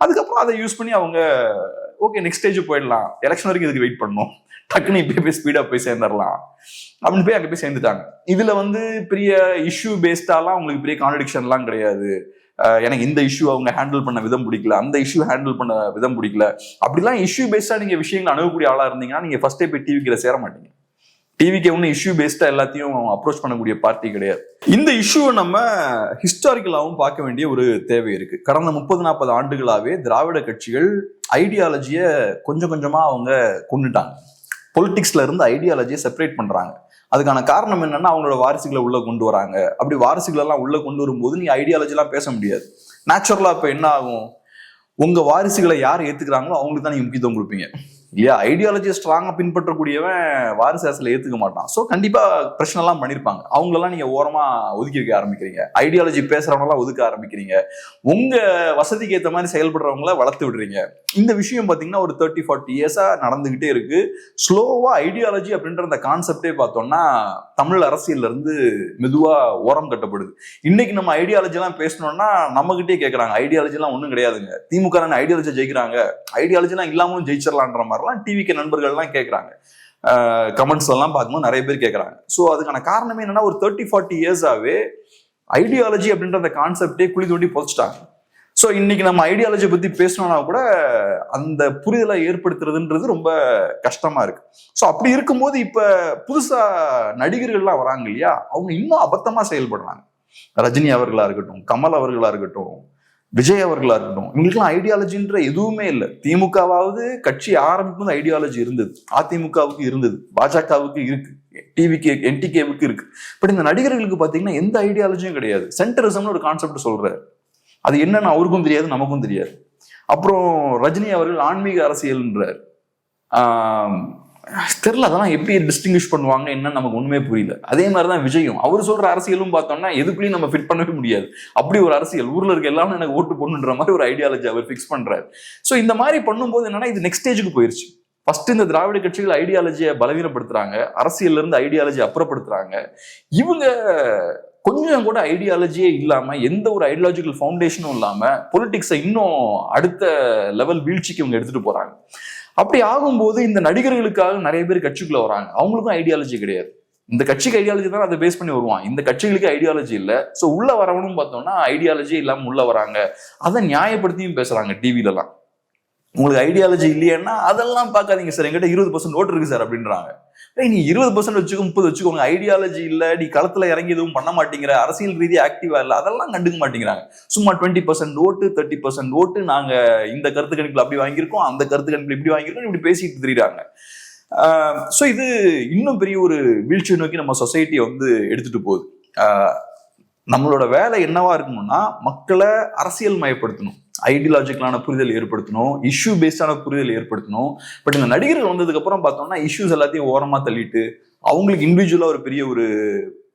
அதுக்கப்புறம் அதை யூஸ் பண்ணி அவங்க ஓகே நெக்ஸ்ட் ஸ்டேஜ் போயிடலாம், எலெக்ஷன் வரைக்கும் இதுக்கு வெயிட் பண்ணணும், டக்குன்னு இப்ப போய் ஸ்பீடா போய் சேர்ந்துடலாம் அப்படின்னு போய் அங்க போய் சேர்ந்துட்டாங்க. இதுல வந்து பெரிய இஷ்யூ பேஸ்டாலாம் உங்களுக்கு பெரிய கான்ட்ரடிக்ஷன் எல்லாம் கிடையாது. எனக்கு இந்த இஷ்யூ அவங்க ஹேண்டில் பண்ண விதம் பிடிக்கல, அந்த இஷ்யூ ஹேண்டில் பண்ண விதம் பிடிக்கல, அப்படிலாம் இஷ்யூ பேஸ்டா நீங்க விஷயங்களை அணுகக்கூடிய ஆளா இருந்தீங்கன்னா நீங்க ஃபர்ஸ்டே போய் டிவிக்கு சேர மாட்டீங்க. டிவிக்கு ஒன்னும் இஷ்யூ பேஸ்டா எல்லாத்தையும் அப்ரோச் பண்ணக்கூடிய பார்ட்டி கிடையாது. இந்த இஷ்யூவை நம்ம ஹிஸ்டாரிக்கலாவும் பார்க்க வேண்டிய ஒரு தேவை இருக்கு. கடந்த 30-40 ஆண்டுகளாவே திராவிட கட்சிகள் ஐடியாலஜியை கொஞ்சம் கொஞ்சமா அவங்க கொண்டுட்டாங்க. பொலிட்டிக்ஸ்ல இருந்து ஐடியாலஜியை செப்பரேட் பண்றாங்க. அதுக்கான காரணம் என்னன்னா, அவங்களோட வாரிசுகளை உள்ள கொண்டு வராங்க. அப்படி வாரிசுகள் எல்லாம் உள்ள கொண்டு வரும்போது நீ ஐடியாலஜி எல்லாம் பேச முடியாது. நேச்சுரலா இப்ப என்ன ஆகும், உங்க வாரிசுகளை யார் ஏத்துக்கிறாங்களோ அவங்களுக்கு தான் நீங்க முக்கியத்துவம் கொடுப்பீங்க இல்லையா? ஐடியாலஜியை ஸ்ட்ராங்கா பின்பற்றக்கூடியவன் வாரிசு அரசியல ஏத்துக்க மாட்டான். ஸோ கண்டிப்பா பிரச்சனை எல்லாம் பண்ணிருப்பாங்க. அவங்களெல்லாம் நீங்க ஓரமா ஒதுக்கி வைக்க ஆரம்பிக்கிறீங்க, ஐடியாலஜி பேசுறவங்க எல்லாம் ஒதுக்க ஆரம்பிக்கிறீங்க, உங்க வசதிக்கு ஏற்ற மாதிரி செயல்படுறவங்கள வளர்த்து விடுறீங்க. இந்த விஷயம் பாத்தீங்கன்னா ஒரு 30-40 இயர்ஸா நடந்துகிட்டே இருக்கு. ஸ்லோவா ஐடியாலஜி அப்படின்ற அந்த கான்செப்டே பார்த்தோம்னா தமிழ் அரசியல்ல இருந்து மெதுவா ஓரம் கட்டப்படுது. இன்னைக்கு நம்ம ஐடியாலஜி எல்லாம் பேசணும்னா நம்ம கிட்டே கேட்கறாங்க, ஐடியாலஜி எல்லாம் ஒண்ணும் கிடையாதுங்க, திமுக ஐடியாலஜி ஜெயிக்கிறாங்க, ஐடியாலஜி எல்லாம் இல்லாமலும் ஜெயிச்சிடலான்ற மாதிரி டிவிக்கு நண்பர்கள் எல்லாம் கேட்கறாங்க. கமெண்ட்ஸ் எல்லாம் பார்க்கும்போது நிறைய பேர் கேட்கறாங்க. ஸோ அதுக்கான காரணமே என்னன்னா, ஒரு 30-40 இயர்ஸாவே ஐடியாலஜி அப்படின்ற அந்த கான்செப்டே குழி தோண்டி புதைச்சிட்டாங்க. ஸோ இன்னைக்கு நம்ம ஐடியாலஜி பத்தி பேசணும்னா கூட அந்த புரிதலை ஏற்படுத்துறதுன்றது ரொம்ப கஷ்டமா இருக்கு. ஸோ அப்படி இருக்கும்போது இப்ப புதுசா நடிகர்கள்லாம் வராங்க இல்லையா, அவங்க இன்னும் அபத்தமா செயல்படுறாங்க. ரஜினி அவர்களா இருக்கட்டும், கமல் அவர்களா இருக்கட்டும், விஜய் அவர்களா இருக்கட்டும், இவங்களுக்குலாம் ஐடியாலஜின்ற எதுவுமே இல்லை. திமுகவாவது கட்சி ஆரம்பிக்கும் ஐடியாலஜி இருந்தது, அதிமுகவுக்கு இருந்தது, பாஜகவுக்கு இருக்கு, டிவிக்கு என்டிகேவுக்கு இருக்கு. பட் இந்த நடிகர்களுக்கு பாத்தீங்கன்னா எந்த ஐடியாலஜியும் கிடையாது. சென்டரிசம்னு ஒரு கான்செப்ட் சொல்றாரு, அது என்னன்னு அவருக்கும் தெரியாது, நமக்கும் தெரியாது. அப்புறம் ரஜினி அவர்கள் ஆன்மீக அரசியல்ன்றார், தெரியல அதெல்லாம் எப்படி டிஸ்டிங்விஷ் பண்ணுவாங்க என்னன்னு நமக்கு ஒண்ணுமே புரியல. அதே மாதிரிதான் விஜயும், அவர் சொல்ற அரசியலும் பார்த்தோம்னா எதுக்குள்ளயும் நம்ம ஃபிட் பண்ணவே முடியாது. அப்படி ஒரு அரசியல், ஊர்ல இருக்க எல்லாமே எனக்கு ஓட்டு போடணுன்ற மாதிரி ஒரு ஐடியாலஜி அவர் ஃபிக்ஸ் பண்றாரு. ஸோ இந்த மாதிரி பண்ணும்போது என்னன்னா, இது நெக்ஸ்ட் ஸ்டேஜுக்கு போயிருச்சு. ஃபர்ஸ்ட் இந்த திராவிட கட்சிகள் ஐடியாலஜியை பலவீனப்படுத்துறாங்க, அரசியல்ல இருந்து ஐடியாலஜி அப்புறப்படுத்துறாங்க. இவங்க கொஞ்சம் கூட ஐடியாலஜியே இல்லாம, எந்த ஒரு ஐடியாலஜிக்கல் ஃபவுண்டேஷனும் இல்லாம பொலிட்டிக்ஸை இன்னும் அடுத்த லெவல் வீழ்ச்சிக்கு இவங்க எடுத்துட்டு போறாங்க. அப்படி ஆகும்போது இந்த நடிகர்களுக்காக நிறைய பேர் கட்சிக்குள்ள வராங்க, அவங்களுக்கும் ஐடியாலஜி கிடையாது. இந்த கட்சிக்கு ஐடியாலஜி தான் அதை பேஸ் பண்ணி வருவான், இந்த கட்சிகளுக்கு ஐடியாலஜி இல்லை. ஸோ உள்ள வரவனும் பார்த்தோம்னா ஐடியாலஜி இல்லாம உள்ள வராங்க. அதை நியாயப்படுத்தியும் பேசுறாங்க டிவிலலாம். உங்களுக்கு ஐடியாலஜி இல்லையான்னா அதெல்லாம் பார்க்காதீங்க சார், எங்கிட்ட 20% ஓட்டு இருக்கு சார் அப்படின்றாங்க. நீ 20% வச்சுக்கோ, 30 வச்சுக்கோங்க, ஐடியாலஜி இல்ல, நீ களத்துல இறங்கி எதுவும் பண்ண மாட்டேங்கிற, அரசியல் ரீதியா ஆக்டிவா இல்ல, அதெல்லாம் கண்டுக்க மாட்டேங்கிறாங்க. சும்மா 20% ஓட்டு 30% ஓட்டு, நாங்க இந்த கருத்து கணிப்புல அப்படி வாங்கியிருக்கோம், அந்த கருத்து கணிப்புல இப்படி வாங்கியிருக்கோம், இப்படி பேசிட்டு தெரியுறாங்க. ஸோ இது இன்னும் பெரிய ஒரு வீழ்ச்சியை நோக்கி நம்ம சொசைட்டியை வந்து எடுத்துட்டு போகுது. நம்மளோட வேலை என்னவா இருக்கணும்னா, மக்களை அரசியல் மயப்படுத்தணும், ஐடியாலஜிக்கலான புரிதல் ஏற்படுத்தணும், இஷ்யூ பேஸ்டான புரிதல் ஏற்படுத்தணும். பட் இந்த நடிகர்கள் வந்ததுக்கு அப்புறம் பார்த்தோம்னா இஷ்யூஸ் எல்லாத்தையும் ஓரமா தள்ளிட்டு அவங்களுக்கு இண்டிவிஜுவலா ஒரு பெரிய ஒரு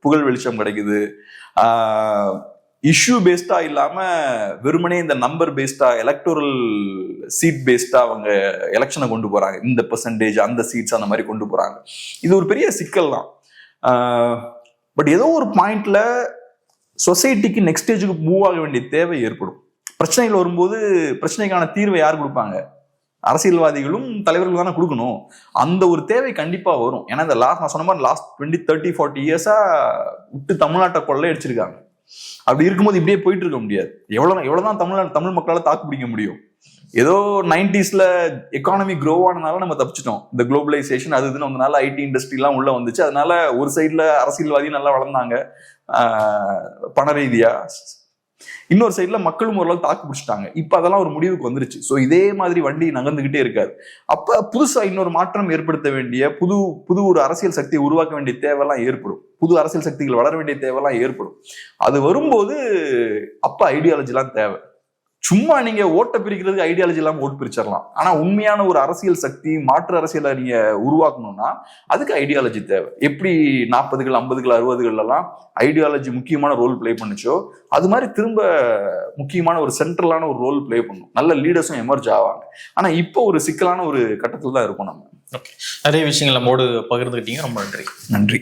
புகழ் வெளிச்சம் கிடைக்குது. இஷ்யூ பேஸ்டா இல்லாம வெறுமனே இந்த நம்பர் பேஸ்டா, எலக்டோரல் சீட் பேஸ்டா அவங்க எலெக்ஷனை கொண்டு போறாங்க. இந்த பெர்சன்டேஜ், அந்த சீட்ஸ், அந்த மாதிரி கொண்டு போறாங்க. இது ஒரு பெரிய சிக்கல் தான். பட் ஏதோ ஒரு பாயிண்ட்ல சொசைட்டிக்கு நெக்ஸ்ட் ஸ்டேஜுக்கு மூவ் ஆக வேண்டிய தேவை ஏற்படும். பிரச்சனைகள் வரும்போது பிரச்சனைக்கான தீர்வை யார் கொடுப்பாங்க? அரசியல்வாதிகளும் தலைவர்கள் தானே கொடுக்கணும். அந்த ஒரு தேவை கண்டிப்பா வரும். ஏன்னா இந்த நான் சொன்ன மாதிரி லாஸ்ட் 20, 30, 40 இயர்ஸா விட்டு தமிழ்நாட்டை கொள்ளை அடிச்சிருக்காங்க. அப்படி இருக்கும்போது இப்படியே போயிட்டு இருக்க முடியாது. எவ்வளவுதான் தமிழ் மக்களால தாக்கு பிடிக்க முடியும்? ஏதோ 90ஸ்ல எக்கானமி க்ரோ ஆனதுனால நம்ம தப்பிச்சிட்டோம். இந்த குளோபலைசேஷன் அது இதுன்னு வந்தனால ஐடி இண்டஸ்ட்ரி எல்லாம் உள்ள வந்துச்சு. அதனால ஒரு சைட்ல அரசியல்வாதி நல்லா வளர்ந்தாங்க பண ரீதியா, இன்னொரு சைட்ல மக்களும் ஓரளவு தாக்கு பிடிச்சிட்டாங்க. இப்ப அதெல்லாம் ஒரு முடிவுக்கு வந்துருச்சு. ஸோ இதே மாதிரி வண்டி நகர்ந்துகிட்டே இருக்காது. அப்ப புதுசா இன்னொரு மாற்றம் ஏற்படுத்த வேண்டிய புது ஒரு அரசியல் சக்தியை உருவாக்க வேண்டிய தேவையெல்லாம் ஏற்படும். புது அரசியல் சக்திகள் வளர வேண்டிய தேவையெல்லாம் ஏற்படும். அது வரும்போது அப்ப ஐடியாலஜி எல்லாம் தேவை. சும்மா நீங்க ஓட்டை பிரிக்கிறதுக்கு ஐடியாலஜி இல்லாம ஓட்டு பிரிச்சிடலாம். ஆனா உண்மையான ஒரு அரசியல் சக்தி, மாற்று அரசியலை நீங்க உருவாக்கணும்னா அதுக்கு ஐடியாலஜி தேவை. எப்படி 40கள் 50கள் 60கள் எல்லாம் ஐடியாலஜி முக்கியமான ரோல் பிளே பண்ணுச்சோ அது மாதிரி திரும்ப முக்கியமான ஒரு சென்ட்ரலான ஒரு ரோல் பிளே பண்ணும். நல்ல லீடர்ஸும் எமர்ஜ் ஆவாங்க. ஆனா இப்போ ஒரு சிக்கலான ஒரு கட்டத்துல தான் இருக்கும் நம்ம. நிறைய விஷயங்கள் நம்மோடு பகிர்ந்துக்கிட்டீங்க. ரொம்ப நன்றி. நன்றி.